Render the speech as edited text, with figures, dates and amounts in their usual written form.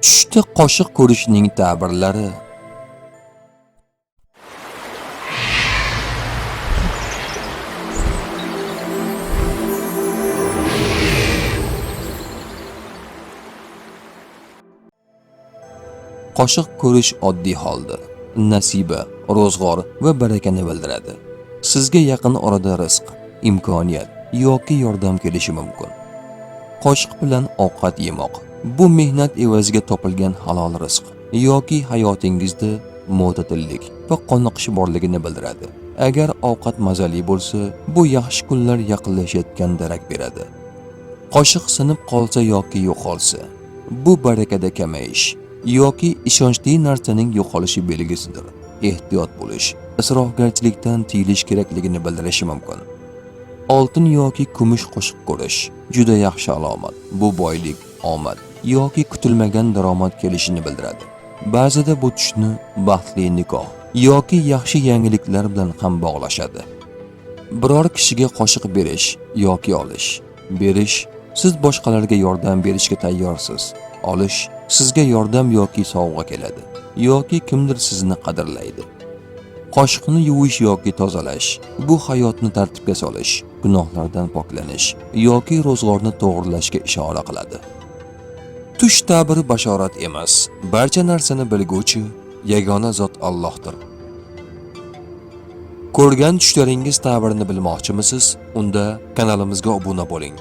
Tushda qoshiq ko'rishning ta'birlari. Qoshiq ko'rish oddiy holdir. Nasiba, ro'zg'or va barakani bildiradi. Sizga yaqin orada rizq, imkoniyat yoki yordam kelishi mumkin. Qoshiq bilan ovqat yemoq bu mehnat evaziga topilgan halol rizq yoki hayotingizda mo'tadillik va qoniqish borligini bildiradi. Agar ovqat mazali bo'lsa, bu yaxshi kunlar yaqinlashayotgan darak beradi. Qoshiq sinib qolsa yoki yo'qolsa, bu barakada kamayish yoki ishonchli narsaning yo'qolishi belgisidir. Ehtiyot bo'lish, isrofgarchilikdan tiyilish kerakligini bildirishi mumkin. Oltin yoki kumush qo'shiq ko'rish juda yaxshi alomat. Bu boylik, omad yoki kutilmagan daromad kelishini bildiradi. Ba'zida bu tushni baxtli nikoh yoki yaxshi yangiliklar bilan ham bog'lashadi. Biror kishiga qoshiq berish yoki olish. Berish, siz boshqalarga yordam berishga tayyorsiz. Olish, sizga yordam yoki sovg'a keladi yoki kimdir sizni qadrlaydi. Qoshiqni yuvish yoki tozalash bu hayotni tartibga solish, gunohlardan poklanish yoki ro'zg'orni to'g'rilashga ishora qiladi. Tush ta'biri bashorat emas, barcha narsani bilguvchi yagona zot Allohdir. Ko'rgan tushlaringiz ta'birini bilmoqchimisiz? Unda kanalimizga obuna bo'ling.